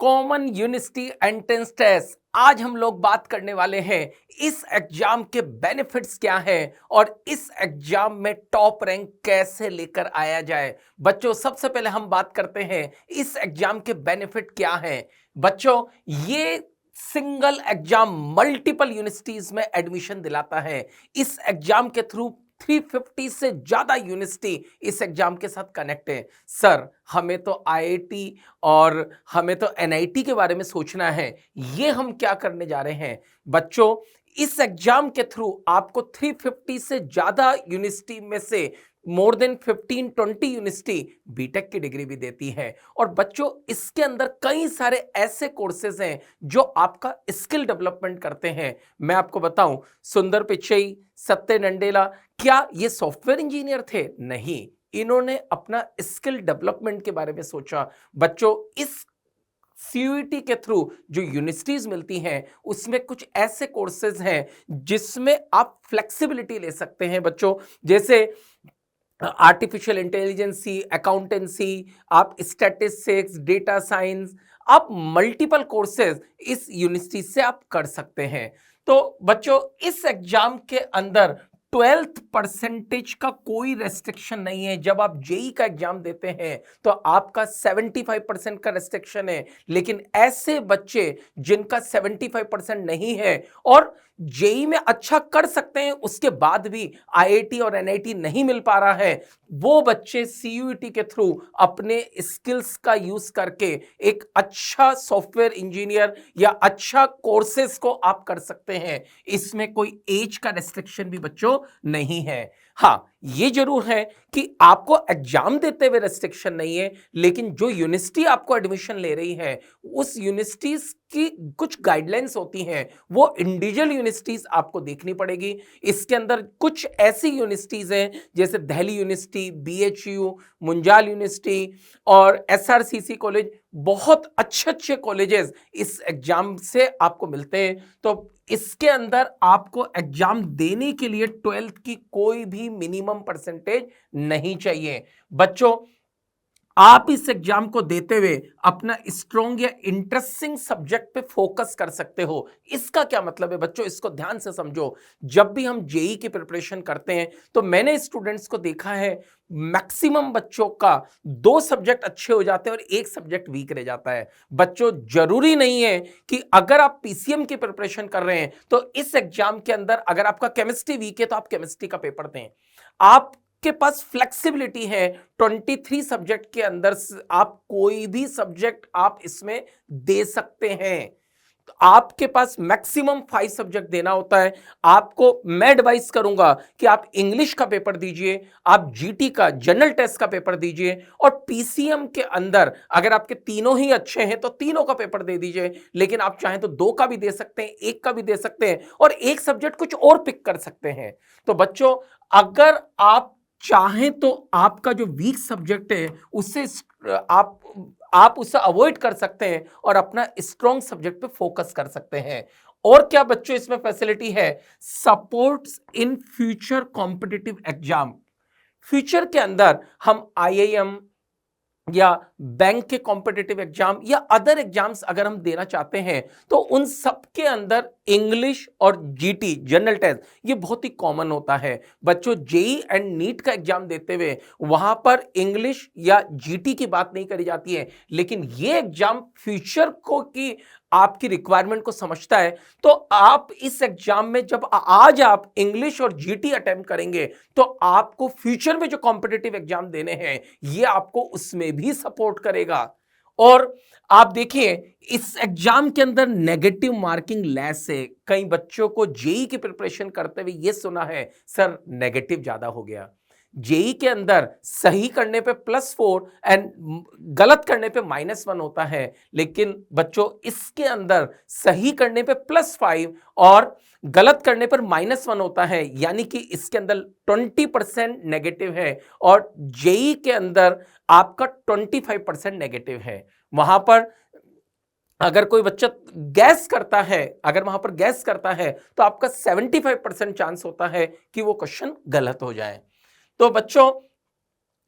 Common university entrance test. आज हम लोग बात करने वाले हैं इस एग्जाम के बेनिफिट्स क्या हैं और इस एग्जाम में टॉप रैंक कैसे लेकर आया जाए। बच्चों, सबसे पहले हम बात करते हैं इस एग्जाम के बेनिफिट क्या हैं। बच्चों, ये सिंगल एग्जाम मल्टीपल यूनिवर्सिटीज में एडमिशन दिलाता है। इस एग्जाम के थ्रू 350 से ज्यादा यूनिवर्सिटी इस एग्जाम के साथ कनेक्ट है। सर, हमें तो आईआईटी और हमें तो एनआईटी के बारे में सोचना है, ये हम क्या करने जा रहे हैं। बच्चों, इस एग्जाम के थ्रू आपको 350 से ज्यादा यूनिवर्सिटी में से मोर देन 15-20 यूनिवर्सिटी बीटेक की डिग्री भी देती है। और बच्चों, इसके अंदर कई सारे ऐसे कोर्सेज हैं जो आपका स्किल डेवलपमेंट करते हैं। मैं आपको बताऊं, सुंदर पिचई, सत्य नंडेला, क्या ये सॉफ्टवेयर इंजीनियर थे? नहीं, इन्होंने अपना स्किल डेवलपमेंट के बारे में सोचा। बच्चों, इस सीयूईटी के थ्रू जो यूनिवर्सिटीज मिलती हैं उसमें कुछ ऐसे कोर्सेज हैं जिसमें आप फ्लेक्सिबिलिटी ले सकते हैं। बच्चों, जैसे आर्टिफिशियल इंटेलिजेंसी, अकाउंटेंसी, आप स्टैटिस्टिक्स, डेटा साइंस, आप मल्टीपल कोर्सेज इस यूनिवर्सिटी से आप कर सकते हैं। तो बच्चों, इस एग्जाम के अंदर 12th परसेंटेज का कोई रेस्ट्रिक्शन नहीं है। जब आप जेई का एग्जाम देते हैं तो आपका 75% का रेस्ट्रिक्शन है, लेकिन ऐसे बच्चे जिनका 75% नहीं है और जेई में अच्छा कर सकते हैं, उसके बाद भी आईआईटी और एनआईटी नहीं मिल पा रहा है, वो बच्चे सीयूईटी के थ्रू अपने स्किल्स का यूज करके एक अच्छा सॉफ्टवेयर इंजीनियर या अच्छा कोर्सेज को आप कर सकते हैं। इसमें कोई एज का रेस्ट्रिक्शन भी बच्चों नहीं है। हाँ, ये जरूर है कि आपको एग्जाम देते हुए रेस्ट्रिक्शन नहीं है, लेकिन जो यूनिवर्सिटी आपको एडमिशन ले रही है उस यूनिवर्सिटीज की कुछ गाइडलाइंस होती हैं, वो इंडिविजुअल यूनिवर्सिटीज आपको देखनी पड़ेगी। इसके अंदर कुछ ऐसी यूनिवर्सिटीज हैं जैसे Delhi university, BHU, Munjal university और एसआरसीसी कॉलेज, बहुत अच्छे अच्छे कॉलेजेस इस एग्जाम से आपको मिलते हैं। तो इसके अंदर आपको एग्जाम देने के लिए 12th की कोई भी मिनिमम परसेंटेज नहीं चाहिए। बच्चों, आप इस एग्जाम को देते हुए अपना स्ट्रॉन्ग या इंटरेस्टिंग सब्जेक्ट पे फोकस कर सकते हो। इसका क्या मतलब है बच्चों, इसको ध्यान से समझो। जब भी हम जेई की प्रिपरेशन करते हैं तो मैंने स्टूडेंट्स को देखा है, मैक्सिमम बच्चों का 2 सब्जेक्ट अच्छे हो जाते हैं और 1 सब्जेक्ट वीक रह जाता है। बच्चों, जरूरी नहीं है कि अगर आप पीसीएम की प्रिपरेशन कर रहे हैं तो इस एग्जाम के अंदर अगर आपका केमिस्ट्री वीक है तो आप केमिस्ट्री का पेपर दें। आप के पास फ्लेक्सिबिलिटी है, 23 सब्जेक्ट के अंदर आप कोई भी सब्जेक्ट आप इसमें दे सकते हैं। तो आपके पास मैक्सिमम 5 सब्जेक्ट देना होता है। आपको मैं एडवाइस करूंगा कि आप इंग्लिश का पेपर दीजिए, आप जीटी का जनरल टेस्ट का पेपर दीजिए और पीसीएम के अंदर अगर आपके तीनों ही अच्छे हैं तो तीनों का पेपर दे दीजिए, लेकिन आप चाहें तो 2 का भी दे सकते हैं, 1 का भी दे सकते हैं और 1 सब्जेक्ट कुछ और पिक कर सकते हैं। तो बच्चों, अगर आप चाहें तो आपका जो वीक सब्जेक्ट है उससे आप उससे अवॉइड कर सकते हैं और अपना स्ट्रॉन्ग सब्जेक्ट पे फोकस कर सकते हैं। और क्या बच्चों इसमें फैसिलिटी है, supports in future competitive exam. Future के अंदर हम आईआईएम या बैंक के कॉम्पिटिटिव एग्जाम या अदर एग्जाम्स अगर हम देना चाहते हैं तो उन सब के अंदर इंग्लिश और जीटी जनरल टेस्ट ये बहुत ही कॉमन होता है। बच्चों, जेई एंड नीट का एग्जाम देते हुए वहां पर इंग्लिश या जीटी की बात नहीं करी जाती है, लेकिन ये एग्जाम फ्यूचर को की आपकी रिक्वायरमेंट को समझता है। तो आप इस एग्जाम में जब आज आप इंग्लिश और जीटी अटेम्प्ट करेंगे तो आपको फ्यूचर में जो कॉम्पिटिटिव एग्जाम देने हैं ये आपको उसमें भी सपोर्ट करेगा। और आप देखिए, इस एग्जाम के अंदर नेगेटिव मार्किंग लेस है। कई बच्चों को जेई की प्रिपरेशन करते हुए ये सुना है, सर नेगेटिव ज्यादा हो गया। जेई के अंदर सही करने पे +4 एंड गलत करने पे -1 होता है, लेकिन बच्चों इसके अंदर सही करने पे +5 और गलत करने पर -1 होता है, यानी कि इसके अंदर 20% नेगेटिव है और जेई के अंदर आपका 25% नेगेटिव है। वहां पर अगर कोई बच्चा गैस करता है, अगर वहां पर गैस करता है तो आपका 75% चांस होता है कि वो क्वेश्चन गलत हो जाए। तो बच्चों,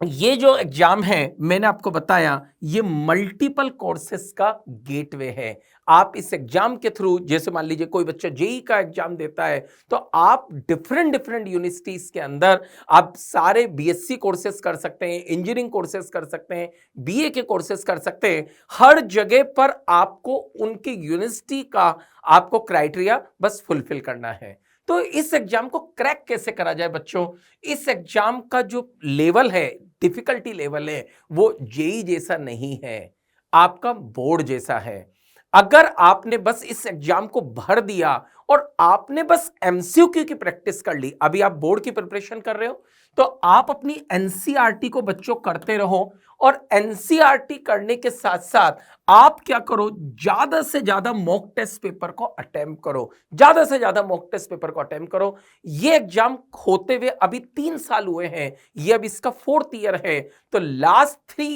ये जो एग्जाम है मैंने आपको बताया ये मल्टीपल कोर्सेस का गेटवे है। आप इस एग्जाम के थ्रू, जैसे मान लीजिए कोई बच्चा जेई का एग्जाम देता है, तो आप डिफरेंट डिफरेंट यूनिवर्सिटीज के अंदर आप सारे बीएससी कोर्सेस कर सकते हैं, इंजीनियरिंग कोर्सेस कर सकते हैं, बीए के कोर्सेस कर सकते हैं। हर जगह पर आपको उनकी यूनिवर्सिटी का आपको क्राइटेरिया बस फुलफिल करना है। तो इस एग्जाम को क्रैक कैसे करा जाए बच्चों? इस एग्जाम का जो लेवल है, डिफिकल्टी लेवल है, वो जेई जैसा नहीं है, आपका बोर्ड जैसा है। अगर आपने बस इस एग्जाम को भर दिया और आपने बस एमसीक्यू की प्रैक्टिस कर ली, अभी आप बोर्ड की प्रिपरेशन कर रहे हो तो आप अपनी एनसीईआरटी को बच्चों करते रहो, और एनसीईआरटी करने के साथ साथ आप क्या करो, ज्यादा से ज्यादा मॉक टेस्ट पेपर को अटेम्प्ट करो, ज्यादा से ज्यादा मॉक टेस्ट पेपर को अटेम्प्ट करो। ये एग्जाम होते हुए अभी 3 साल हुए हैं, ये अब इसका 4th ईयर है, तो लास्ट 3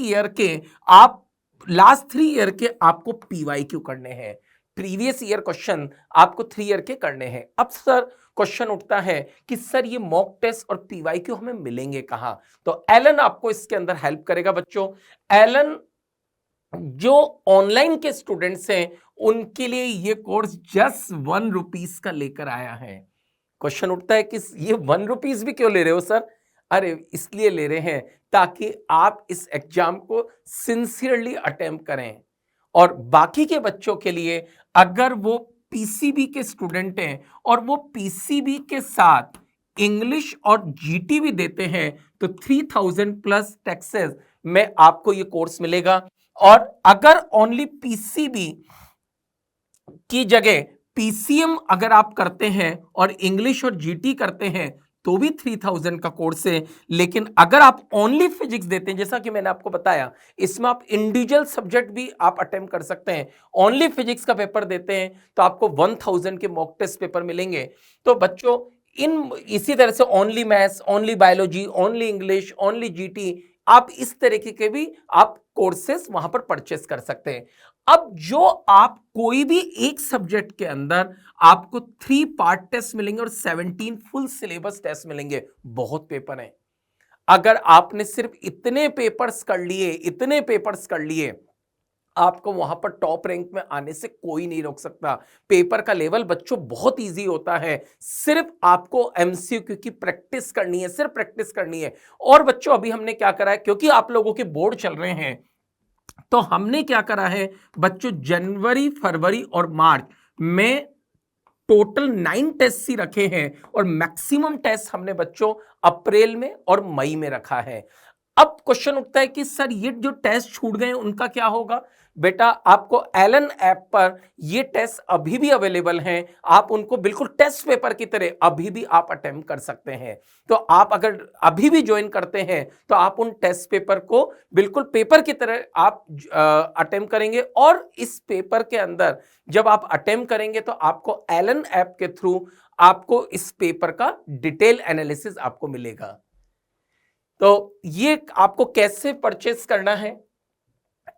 ईयर के आपको पीवाईक्यू करने हैं, प्रीवियस ईयर क्वेश्चन आपको 3 ईयर के करने हैं। अब सर क्वेश्चन उठता है कि सर ये मॉक टेस्ट और पीवाईक्यू हमें मिलेंगे कहां? तो एलन आपको इसके अंदर हेल्प करेगा बच्चों। एलन जो ऑनलाइन के स्टूडेंट्स हैं उनके लिए ये कोर्स जस्ट 1 रुपीज का लेकर आया है। क्वेश्चन उठता है कि ये 1 रुपीज भी क्यों ले रहे हो सर? अरे इसलिए ले रहे हैं ताकि आप इस एग्जाम को सिंसियरली अटेम्प्ट करें। और बाकी के बच्चों के लिए, अगर वो पीसीबी के स्टूडेंट हैं और वो पीसीबी के साथ इंग्लिश और जीटी भी देते हैं, तो 3000 प्लस टैक्सेस में आपको ये कोर्स मिलेगा। और अगर ओनली पीसीबी की जगह पीसीएम अगर आप करते हैं और इंग्लिश और जीटी करते हैं तो भी 3000 का कोर्स है। लेकिन अगर आप ओनली फिजिक्स देते हैं, जैसा कि मैंने आपको बताया, इसमें आप इंडिविजुअल सब्जेक्ट भी आप अटेम्प्ट कर सकते हैं, ओनली फिजिक्स का पेपर देते हैं तो आपको 1000 के मॉक टेस्ट पेपर मिलेंगे। तो बच्चों इसी तरह से only maths, only biology, only English, only GT, आप इस तरीके के भी आप कोर्सेस वहां पर परचेस कर सकते हैं। अब जो आप कोई भी एक सब्जेक्ट के अंदर आपको 3 पार्ट टेस्ट मिलेंगे और 17 फुल सिलेबस टेस्ट मिलेंगे, बहुत पेपर हैं। अगर आपने सिर्फ इतने पेपर्स कर लिए, आपको वहां पर टॉप रैंक में आने से कोई नहीं रोक सकता। पेपर का लेवल बच्चों बहुत इजी होता है, सिर्फ आपको एमसीक्यू की प्रैक्टिस करनी है, सिर्फ प्रैक्टिस करनी है। और बच्चों अभी हमने क्या करा है, क्योंकि आप लोगों के बोर्ड चल रहे हैं, तो हमने क्या करा है बच्चों, जनवरी, फरवरी और मार्च में टोटल 9 टेस्ट ही रखे हैं और मैक्सिमम टेस्ट हमने बच्चों अप्रैल में और मई में रखा है। अब क्वेश्चन उठता है कि सर ये जो टेस्ट छूट गए उनका क्या होगा? बेटा आपको एलन ऐप पर ये टेस्ट अभी भी अवेलेबल हैं, आप उनको बिल्कुल टेस्ट पेपर की तरह अभी भी आप अटेम्प्ट कर सकते हैं। तो आप अगर अभी भी ज्वाइन करते हैं तो आप उन टेस्ट पेपर को बिल्कुल पेपर की तरह आप अटेम्प्ट करेंगे, और इस पेपर के अंदर जब आप अटेम्प्ट करेंगे तो आपको एलन ऐप के थ्रू आपको इस पेपर का डिटेल एनालिसिस आपको मिलेगा। तो ये आपको कैसे परचेस करना है?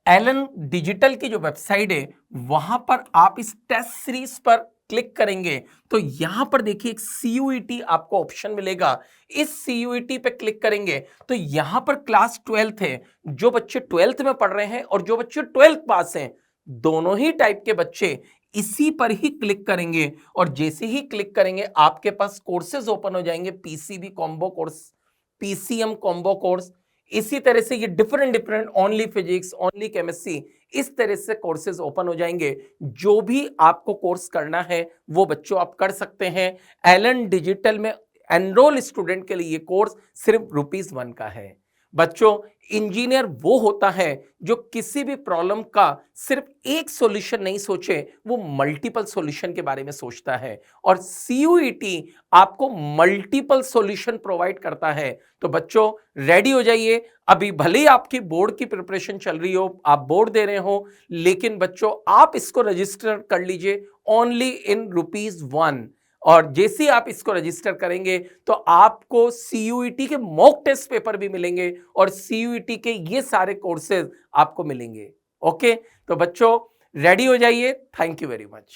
एलन डिजिटल की जो वेबसाइट है वहां पर आप इस टेस्ट सीरीज पर क्लिक करेंगे तो यहां पर देखिए एक सीयूईटी आपको ऑप्शन मिलेगा। इस सीयूईटी पे क्लिक करेंगे तो यहां पर क्लास 12th है, जो बच्चे 12th में पढ़ रहे हैं और जो बच्चे 12th पास हैं, दोनों ही टाइप के बच्चे इसी पर ही क्लिक करेंगे। और जैसे ही क्लिक करेंगे आपके पास कोर्सेज ओपन हो जाएंगे, PCB combo course, PCM combo course, इसी तरह से ये different only physics, only chemistry, इस तरह से कोर्सेज ओपन हो जाएंगे। जो भी आपको कोर्स करना है वो बच्चों आप कर सकते हैं। एलन डिजिटल में एनरोल स्टूडेंट के लिए ये कोर्स सिर्फ ₹1 का है। बच्चों इंजीनियर वो होता है जो किसी भी प्रॉब्लम का सिर्फ एक सॉल्यूशन नहीं सोचे, वो मल्टीपल सॉल्यूशन के बारे में सोचता है, और सीयूईटी आपको मल्टीपल सॉल्यूशन प्रोवाइड करता है। तो बच्चों रेडी हो जाइए। अभी भले ही आपकी बोर्ड की प्रिपरेशन चल रही हो, आप बोर्ड दे रहे हो, लेकिन बच्चों आप इसको रजिस्टर कर लीजिए ओनली इन ₹1। और जैसे ही आप इसको रजिस्टर करेंगे तो आपको सीयूईटी के मॉक टेस्ट पेपर भी मिलेंगे और सीयूईटी के ये सारे कोर्सेज आपको मिलेंगे। ओके, तो बच्चों रेडी हो जाइए। Thank you very much.